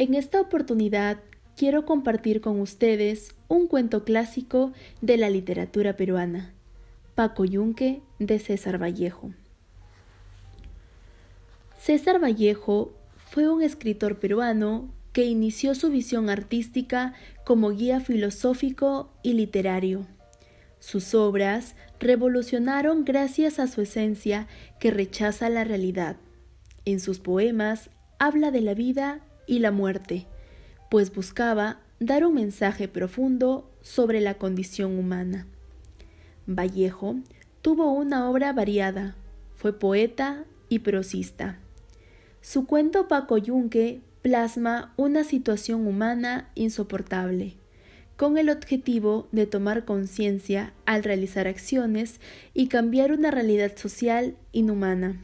En esta oportunidad quiero compartir con ustedes un cuento clásico de la literatura peruana, Paco Yunque, de César Vallejo. César Vallejo fue un escritor peruano que inició su visión artística como guía filosófico y literario. Sus obras revolucionaron gracias a su esencia que rechaza la realidad. En sus poemas habla de la vida y la muerte, pues buscaba dar un mensaje profundo sobre la condición humana. Vallejo tuvo una obra variada, fue poeta y prosista. Su cuento Paco Yunque plasma una situación humana insoportable, con el objetivo de tomar conciencia al realizar acciones y cambiar una realidad social inhumana.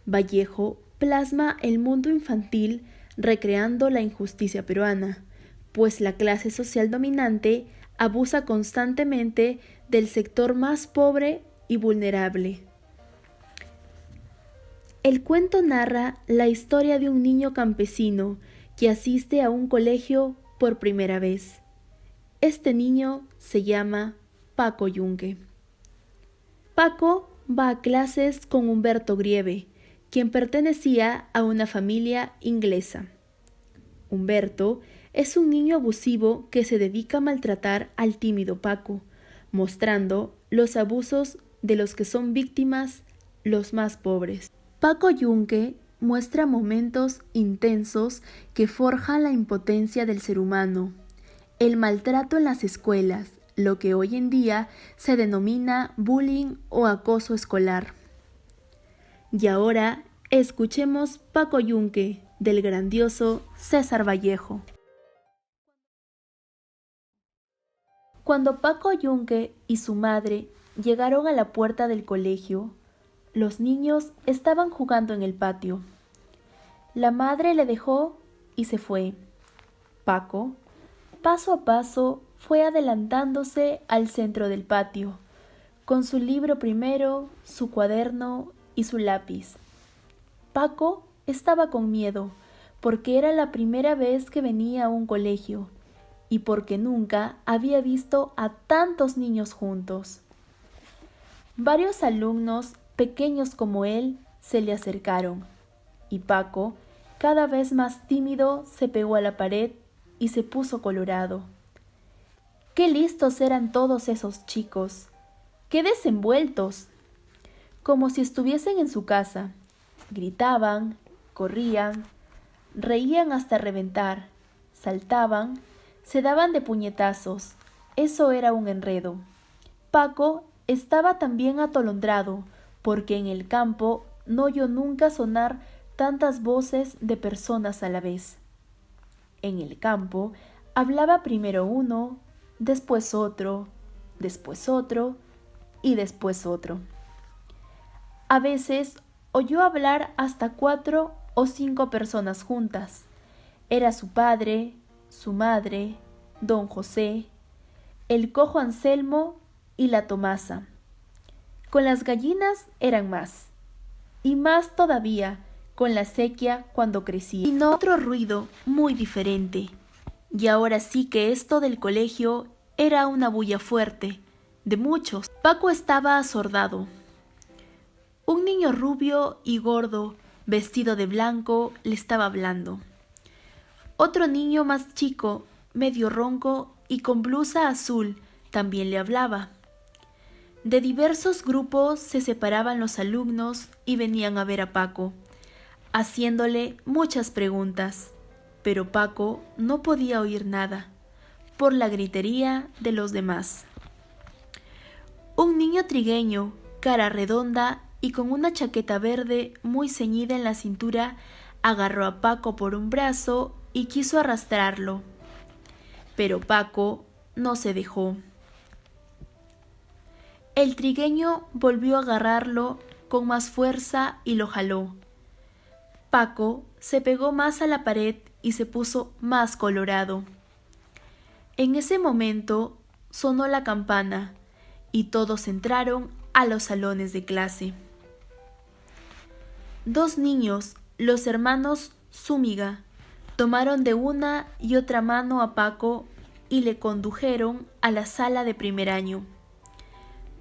Vallejo plasma el mundo infantil recreando la injusticia peruana, pues la clase social dominante abusa constantemente del sector más pobre y vulnerable. El cuento narra la historia de un niño campesino que asiste a un colegio por primera vez. Este niño se llama Paco Yunque. Paco va a clases con Humberto Grieve, quien pertenecía a una familia inglesa. Humberto es un niño abusivo que se dedica a maltratar al tímido Paco, mostrando los abusos de los que son víctimas los más pobres. Paco Yunque muestra momentos intensos que forjan la impotencia del ser humano, el maltrato en las escuelas, lo que hoy en día se denomina bullying o acoso escolar. Y ahora escuchemos Paco Yunque del grandioso César Vallejo. Cuando Paco Yunque y su madre llegaron a la puerta del colegio, los niños estaban jugando en el patio. La madre le dejó y se fue. Paco, paso a paso, fue adelantándose al centro del patio, con su libro primero, su cuaderno y su lápiz. Paco estaba con miedo, porque era la primera vez que venía a un colegio, y porque nunca había visto a tantos niños juntos. Varios alumnos pequeños como él se le acercaron, y Paco, cada vez más tímido, se pegó a la pared y se puso colorado. ¡Qué listos eran todos esos chicos! ¡Qué desenvueltos! Como si estuviesen en su casa. Gritaban, corrían, reían hasta reventar, saltaban, se daban de puñetazos. Eso era un enredo. Paco estaba también atolondrado, porque en el campo no oyó nunca sonar tantas voces de personas a la vez. En el campo hablaba primero uno, después otro y después otro. A veces oyó hablar hasta 4 o 5 personas juntas. Era su padre, su madre, don José, el cojo Anselmo y la Tomasa. Con las gallinas eran más, y más todavía con la sequía cuando crecía. Y no otro ruido muy diferente. Y ahora sí que esto del colegio era una bulla fuerte, de muchos. Paco estaba asordado. Un niño rubio y gordo, vestido de blanco, le estaba hablando. Otro niño más chico, medio ronco y con blusa azul, también le hablaba. De diversos grupos se separaban los alumnos y venían a ver a Paco, haciéndole muchas preguntas, pero Paco no podía oír nada, por la gritería de los demás. Un niño trigueño, cara redonda y con una chaqueta verde muy ceñida en la cintura, agarró a Paco por un brazo y quiso arrastrarlo, pero Paco no se dejó. El trigueño volvió a agarrarlo con más fuerza y lo jaló. Paco se pegó más a la pared y se puso más colorado. En ese momento sonó la campana y todos entraron a los salones de clase. 2 niños, los hermanos Zúñiga, Tomaron de una y otra mano a Paco y le condujeron a la sala de primer año.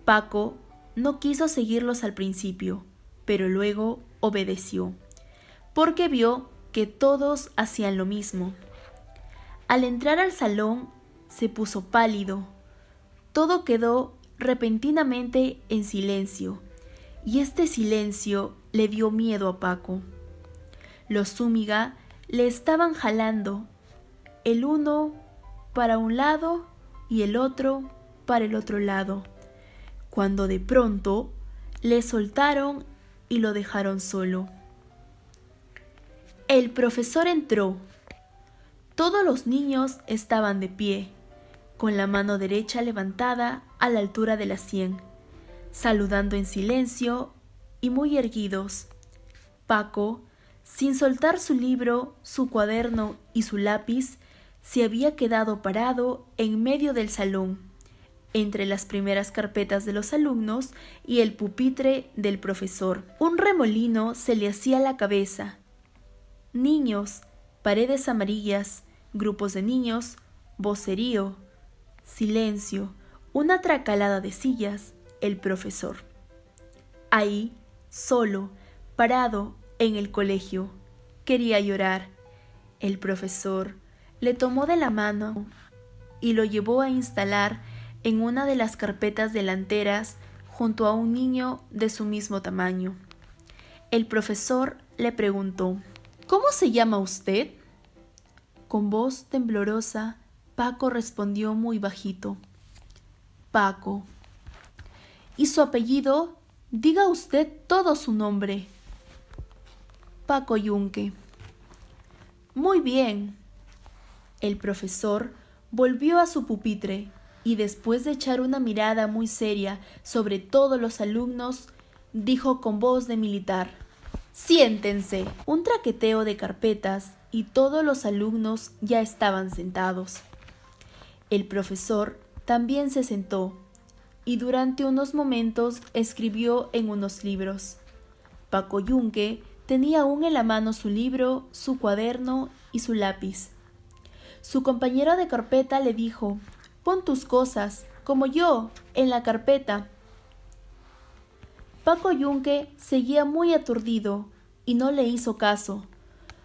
Paco no quiso seguirlos al principio, pero luego obedeció, porque vio que todos hacían lo mismo. Al entrar al salón, se puso pálido. Todo quedó repentinamente en silencio, y este silencio le dio miedo a Paco. Los Zúñiga le estaban jalando, el uno para un lado y el otro para el otro lado, cuando de pronto le soltaron y lo dejaron solo. El profesor entró. Todos los niños estaban de pie, con la mano derecha levantada a la altura de la sien, saludando en silencio y muy erguidos. Paco, sin soltar su libro, su cuaderno y su lápiz, se había quedado parado en medio del salón, entre las primeras carpetas de los alumnos y el pupitre del profesor. Un remolino se le hacía a la cabeza. Niños, paredes amarillas, grupos de niños, vocerío, silencio, una tracalada de sillas, el profesor. Ahí, solo, parado en el colegio, quería llorar. El profesor le tomó de la mano y lo llevó a instalar en una de las carpetas delanteras junto a un niño de su mismo tamaño. El profesor le preguntó: ¿Cómo se llama usted? Con voz temblorosa, Paco respondió muy bajito: Paco. ¿Y su apellido? Diga usted todo su nombre. Paco Yunque. Muy bien. El profesor volvió a su pupitre y después de echar una mirada muy seria sobre todos los alumnos, dijo con voz de militar: Siéntense. Un traqueteo de carpetas y todos los alumnos ya estaban sentados. El profesor también se sentó y durante unos momentos escribió en unos libros. Paco Yunque tenía aún en la mano su libro, su cuaderno y su lápiz. Su compañero de carpeta le dijo: Pon tus cosas, como yo, en la carpeta. Paco Yunque seguía muy aturdido y no le hizo caso.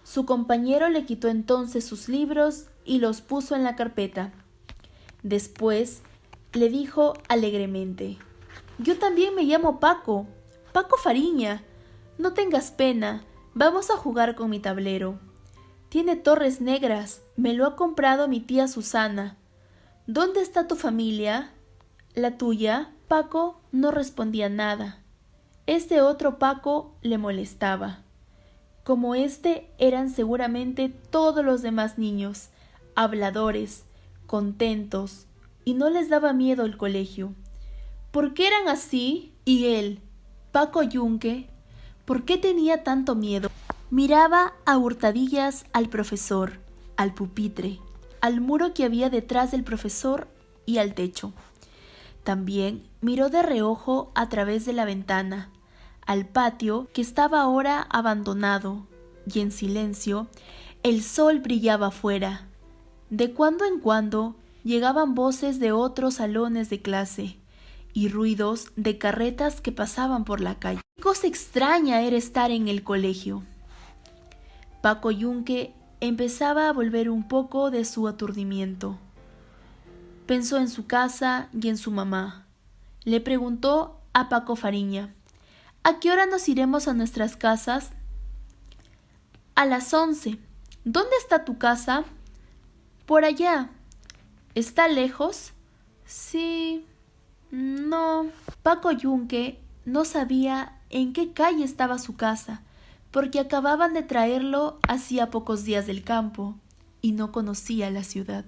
Su compañero le quitó entonces sus libros y los puso en la carpeta. Después le dijo alegremente: Yo también me llamo Paco, Paco Fariña. No tengas pena, vamos a jugar con mi tablero. Tiene torres negras, me lo ha comprado mi tía Susana. ¿Dónde está tu familia? ¿La tuya? Paco no respondía nada. Este otro Paco le molestaba. Como este eran seguramente todos los demás niños, habladores, contentos, y no les daba miedo el colegio. ¿Por qué eran así? Y él, Paco Yunque, ¿por qué tenía tanto miedo? Miraba a hurtadillas al profesor, al pupitre, al muro que había detrás del profesor y al techo. También miró de reojo a través de la ventana, al patio que estaba ahora abandonado, y en silencio el sol brillaba afuera. De cuando en cuando llegaban voces de otros salones de clase y ruidos de carretas que pasaban por la calle. Qué cosa extraña era estar en el colegio. Paco Yunque empezaba a volver un poco de su aturdimiento. Pensó en su casa y en su mamá. Le preguntó a Paco Fariña: ¿A qué hora nos iremos a nuestras casas? A las 11. ¿Dónde está tu casa? Por allá. ¿Está lejos? Sí. No. Paco Yunque no sabía en qué calle estaba su casa, porque acababan de traerlo hacía pocos días del campo y no conocía la ciudad.